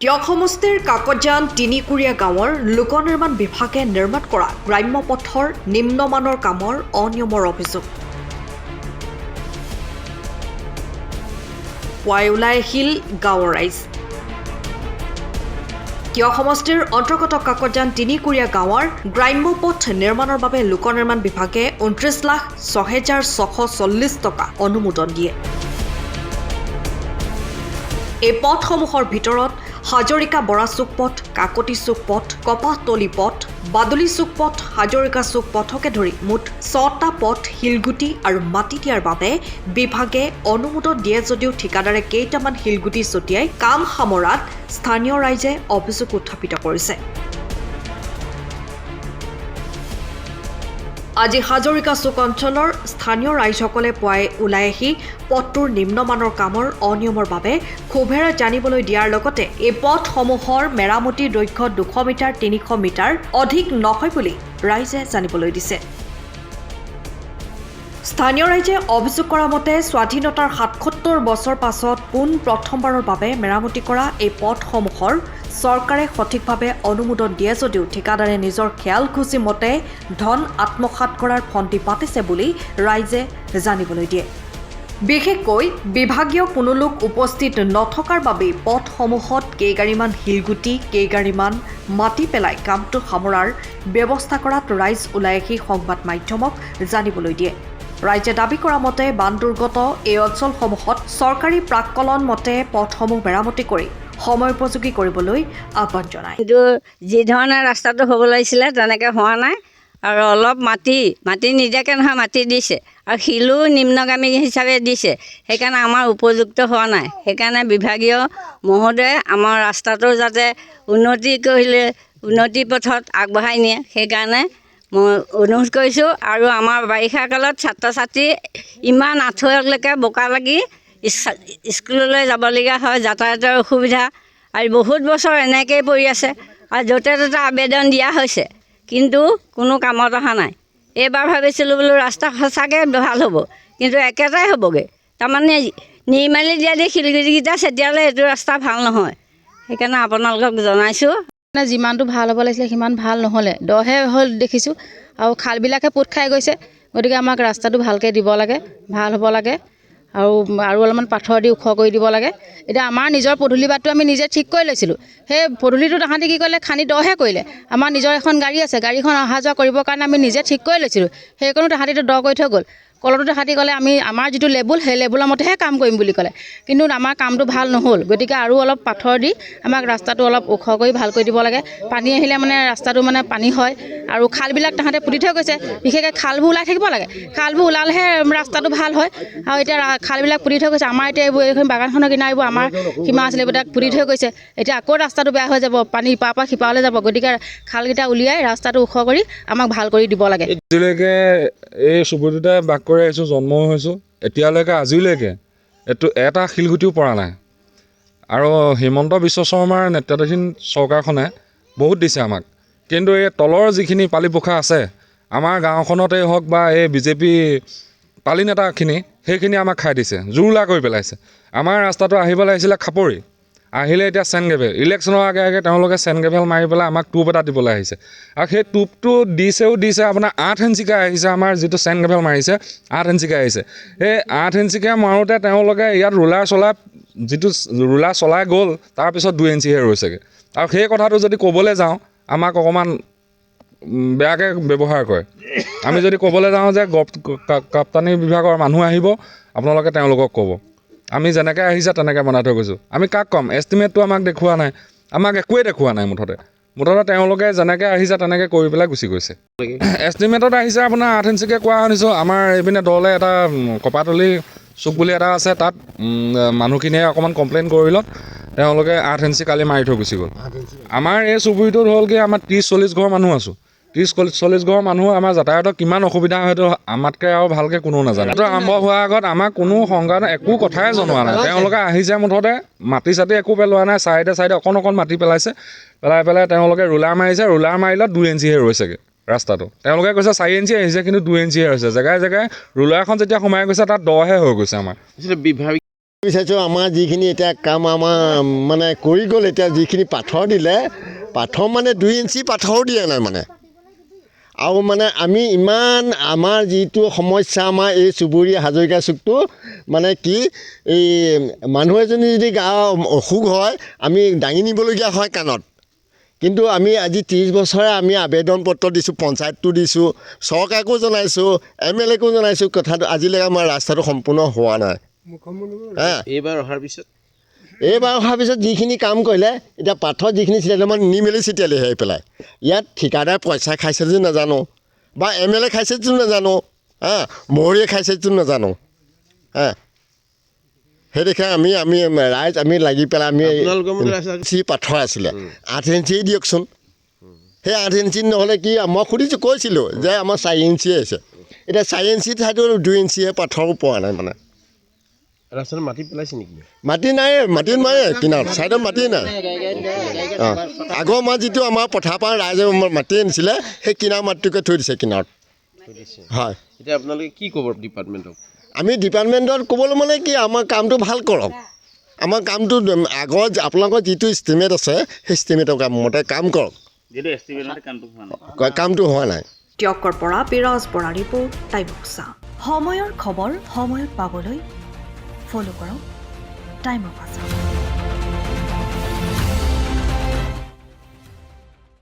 টিয়ক সমষ্টিৰ কাকজান তিনিকুৰীয়া গাঁৱৰ লোক নিৰ্মাণ বিভাগে নিৰ্মাণ কৰা গ্ৰাম্য পথৰ নিম্নমানৰ কামৰ অনিয়মৰ অভিযোগ পুৱাই ওলাই আহিল গাঁৱৰ ৰাইজ। টিয়ক সমষ্টিৰ অন্তৰ্গত কাকজান তিনিকুৰীয়া গাঁৱৰ গ্ৰাম্য পথ নিৰ্মাণৰ বাবে লোক নিৰ্মাণ বিভাগে 29,06,640 টকা অনুমোদন দিয়ে। এই পথসমূহৰ ভিতৰত হাজৰিকা বৰা চুক পথ, কাকতি চুক পথ, কপাহতলি পথ, বাদুলি চুক পথ, হাজৰিকা চুক পথকে ধৰি মুঠ 6টা পথ শিলগুটি আৰু মাটি দিয়াৰ বাবে বিভাগে অনুমোদন দিয়ে যদিও ঠিকাদাৰে কেইটামান শিলগুটি ছটিয়াই কাম সামৰাত স্থানীয় ৰাইজে অভিযোগ উত্থাপিত কৰিছে। আজি হাজৰিকা চুক অঞ্চলৰ স্থানীয় ৰাইজসকলে পুৱাই ওলাই আহি পথটোৰ নিম্নমানৰ কামৰ অনিয়মৰ বাবে ক্ষোভেৰে জানিবলৈ দিয়াৰ লগতে এই পথসমূহৰ মেৰামতিৰ দৈৰ্ঘ্য 200 মিটাৰ 300 মিটাৰ অধিক নহয় বুলি ৰাইজে জানিবলৈ দিছে। স্থানীয় ৰাইজে অভিযোগ কৰা মতে স্বাধীনতাৰ 77 বছৰ পাছত পোন প্ৰথমবাৰৰ বাবে মেৰামতি কৰা এই পথসমূহৰ চৰকাৰে সঠিকভাৱে অনুমোদন দিয়ে যদিও ঠিকাদাৰে নিজৰ খেয়াল খুচি মতে ধন আত্মসাৎ কৰাৰ ফন্দি পাতিছে বুলি ৰাইজে জানিবলৈ দিয়ে। বিশেষকৈ বিভাগীয় কোনো লোক উপস্থিত নথকাৰ বাবেই পথসমূহত কেইগাড়ীমান শিলগুটি কেইগাড়ীমান মাটি পেলাই কামটো সামৰাৰ ব্যৱস্থা কৰাত ৰাইজ ওলাই আহি সংবাদ মাধ্যমক জানিবলৈ দিয়ে। ৰাইজে দাবী কৰা মতে বানদুৰ্গত এই অঞ্চলসমূহত চৰকাৰী প্ৰাক্কলন মতে পথসমূহ মেৰামতি কৰি সময় উপযোগী কৰিবলৈ আহ্বান জনায়। কিন্তু যি ধৰণে ৰাস্তাটো হ'ব লাগিছিলে তেনেকৈ হোৱা নাই আৰু অলপ মাটি নিদিয়াকৈ নহয় মাটি দিছে আৰু শিলো নিম্নগামী হিচাপে দিছে, সেইকাৰণে আমাৰ উপযুক্ত হোৱা নাই। সেইকাৰণে বিভাগীয় মহোদয়ে আমাৰ ৰাস্তাটো যাতে উন্নতি পথত আগবঢ়াই নিয়ে সেইকাৰণে মই অনুৰোধ কৰিছোঁ। আৰু আমাৰ বাৰিষা কালত ছাত্ৰ ছাত্ৰী ইমান আঁঠুলৈকে বোকা লাগি স্কুললৈ যাবলগীয়া হয়, যাতায়াতৰ অসুবিধা আৰু বহুত বছৰ এনেকৈয়ে পৰি আছে আৰু য'তে ত'তে আবেদন দিয়া হৈছে কিন্তু কোনো কামত অহা নাই। এইবাৰ ভাবিছিলোঁ বোলো ৰাস্তা সঁচাকৈ ভাল হ'ব কিন্তু একেটাই হ'বগৈ, তাৰমানে নিৰ্মালি দিয়া দি শিলগুটিকেইটা ছটিয়ালে এইটো ৰাস্তা ভাল নহয়। সেইকাৰণে আপোনালোকক জনাইছোঁ যিমানটো ভাল হ'ব লাগিছিলে সিমান ভাল নহ'লে, দহে হ'ল দেখিছোঁ আৰু খালবিলাকে পোত খাই গৈছে। গতিকে আমাক ৰাস্তাটো ভালকৈ দিব লাগে, ভাল হ'ব লাগে আৰু অলপমান পাথৰ দি ওখ কৰি দিব লাগে। এতিয়া আমাৰ নিজৰ পদূলি বাটটো আমি নিজে ঠিক কৰি লৈছিলোঁ, সেই পদূলিটো তাহাঁতি কি কৰিলে খান্দি দহে কৰিলে। আমাৰ নিজৰ এখন গাড়ী আছে, গাড়ীখন অহা যোৱা কৰিবৰ কাৰণে আমি নিজে ঠিক কৰি লৈছিলোঁ, সেইকণো তাহাঁতিটো দ কৰি থৈ গ'ল। কলতো তাহাঁতি ক'লে আমি আমাৰ যিটো লেবুল সেই লেবুলৰ মতেহে কাম কৰিম বুলি ক'লে, কিন্তু আমাৰ কামটো ভাল নহ'ল। গতিকে আৰু অলপ পাথৰ দি আমাক ৰাস্তাটো অলপ ওখ কৰি ভাল কৰি দিব লাগে। পানী আহিলে মানে ৰাস্তাটো মানে পানী হয় আৰু খালবিলাক তাহাঁতে পুতি থৈ গৈছে, বিশেষকৈ খালবোৰ ওলাই থাকিব লাগে, খালবোৰ ওলালেহে ৰাস্তাটো ভাল হয়। আৰু এতিয়া খালবিলাক পুতি থৈ গৈছে, আমাৰ এতিয়া এইখন বাগানখনৰ কিনাৰ এইবোৰ আমাৰ সীমা আছিলে এইবিলাক পুতি থৈ গৈছে। এতিয়া আকৌ ৰাস্তাটো বেয়া হৈ যাব, পানী ইপাৰৰ পৰা সিপাৰলৈ যাব। গতিকে খালকেইটা উলিয়াই ৰাস্তাটো ওখ কৰি আমাক ভাল কৰি দিব লাগে। আজিলৈকে এই চুবুৰীটোতে বাস কৰি আহিছোঁ, জন্ম হৈছোঁ, এতিয়ালৈকে আজিলৈকে এটা শিলগুটিও পৰা নাই। আৰু হিমন্ত বিশ্ব শৰ্মাৰ নেতৃত্বাধীন চৰকাৰখনে বহুত দিছে আমাক, কিন্তু এই তলৰ যিখিনি পালি পোখা আছে আমাৰ গাঁওখনতেই হওক বা এই বিজেপি পালি নেতাখিনি সেইখিনি আমাক খাই দিছে, জুৰুলা কৰি পেলাইছে। আমাৰ ৰাস্তাটো আহিব লাগিছিলে খাপৰি, আহিলে এতিয়া চেন গ্ৰেভেল। ইলেকশ্যনৰ আগে আগে তেওঁলোকে চেন গ্ৰেভেল মাৰি পেলাই আমাক টোপ এটা দিবলৈ আহিছে আৰু সেই টোপটো দিছে আপোনাৰ 8 ইঞ্চিকৈ আহিছে। আমাৰ যিটো চেন গ্ৰেভেল মাৰিছে 8 ইঞ্চিকৈ আহিছে। সেই 8 ইঞ্চিকৈ মাৰোঁতে তেওঁলোকে ইয়াত ৰুলাৰ চলাই গ'ল, তাৰপিছত 2 ইঞ্চিহে ৰৈছেগৈ। আৰু সেই কথাটো যদি ক'বলৈ যাওঁ আমাক অকণমান বেয়াকৈ ব্যৱহাৰ কৰে। আমি যদি ক'বলৈ যাওঁ যে কাপ্তানি বিভাগৰ মানুহ আহিব আপোনালোকে তেওঁলোকক ক'ব, আমি যেনেকৈ আহিছে তেনেকৈ বনাই থৈ গৈছোঁ। আমি কাক ক'ম? এষ্টিমেটটো আমাক দেখুওৱা নাই, আমাক একোৱেই দেখুওৱা নাই। মুঠতে তেওঁলোকে যেনেকৈ আহিছে তেনেকৈ কৰি পেলাই গুচি গৈছে। এষ্টিমেটত আহিছে আপোনাৰ 8 ইঞ্চিকৈ কোৱা শুনিছোঁ। আমাৰ এইপিনে দলে এটা কপাহতলি চুক বুলি এটা আছে, তাত মানুহখিনিয়ে অকণমান কমপ্লেইন কৰিলত তেওঁলোকে 8 ইঞ্চি কালি মাৰি থৈ গুচি গ'ল। আমাৰ এই চুবুৰীটোত হ'ল কি আমাৰ 30-40 ঘৰ মানুহ আছোঁ। 30-40 ঘৰ মানুহ আমাৰ যাতায়াতৰ কিমান অসুবিধা হয়তো আমাতকৈ আৰু ভালকৈ কোনো নাজানে। এইটো আৰম্ভ হোৱাৰ আগত আমাক কোনো সংবাদ একো কথাই জনোৱা নাই। তেওঁলোকে আহিছে মুঠতে মাটি চাটি একো পেলোৱা নাই, চাইডে অকণ মাটি পেলাই তেওঁলোকে ৰুলাৰ মাৰিছে। ৰুলাৰ মাৰিলত 2 ইঞ্চিহে ৰৈছেগৈ ৰাস্তাটো। তেওঁলোকে কৈছে 4 ইঞ্চি আহিছে কিন্তু 2 ইঞ্চিহে হৈছে। জেগাই ৰুলাৰখন যেতিয়া সোমাই গৈছে তাত দহে হৈ গৈছে আমাৰ। বিচাৰিছোঁ আমাৰ যিখিনি এতিয়া কাম আমাৰ মানে কৰি গ'ল, এতিয়া যিখিনি পাথৰ দিলে, পাথৰ মানে 2 ইঞ্চি পাথৰো দিয়া নাই মানে। আৰু মানে আমি ইমান আমাৰ যিটো সমস্যা আমাৰ এই চুবুৰী হাজৰিকা চুকটো মানে কি এই মানুহ এজনী যদি গা অসুখ হয় আমি দাঙি নিবলগীয়া হয় কাণত। কিন্তু আমি আজি 30 বছৰে আমি আবেদন পত্ৰ দিছোঁ, পঞ্চায়তটো দিছোঁ, চৰকাৰকো জনাইছোঁ, MLAকো জনাইছোঁ, কথাটো আজিলৈকে আমাৰ ৰাস্তাটো সম্পূৰ্ণ হোৱা নাই। এইবাৰ অহাৰ পিছত যিখিনি কাম কৰিলে, এতিয়া পাথৰ যিখিনি ছিটিয়ালে মানে নি মেলি ছিটিয়ালে আহি পেলাই। ইয়াত ঠিকাদাৰ পইচা খাইছে যদি নাজানো, বা MLA খাইছে যদি নাজানো, মহৰীয়ে খাইছে যদি নাজানো। সেই দেখে আমি ৰাইজ আমি লাগি পেলাই আমি ইঞ্চি পাথৰ আছিলে 8 ইঞ্চিয়ে দিয়কচোন। সেই 8 ইঞ্চি নহ'লে কি মই সুধিছোঁ, কৈছিলোঁ যে আমাৰ 4 ইঞ্চিয়ে আছে। এতিয়া 4 ইঞ্চি ঠাইতো 2 ইঞ্চিয়ে পাথৰো পোৱা নাই মানে। ৰাস্তাত মাটি পেলাইছে নেকি? মাটি নাই, মাটি নাই কিনাৰত, ছাইডত মাটি নাই। আগৰ আমাৰ যিটো আমাৰ পথাৰ পৰা ৰাইজে মাটি আনিছিলে সেই কিনাৰ মাটিটোকে থৈ দিছে কিনাৰত। হয়, এতিয়া আপোনালোকে কি ক'ব ডিপাৰ্টমেণ্টক? আমি ডিপাৰ্টমেণ্টত ক'বলৈ মানে কি আমাৰ কামটো ভাল কৰক। আমাৰ কামটো আগৰ আপোনালোকৰ যিটো ইষ্টিমেট আছে সেই ইষ্টিমেটৰ মতে কাম কৰক। কামটো হোৱা নাই। টিয়কৰ পৰা বিৰাজ বৰা ৰিপৰ্ট, টাইম অফ। সময়ৰ খবৰ সময়ত পাবলৈ ফ'ল' কৰক টাইম অফ।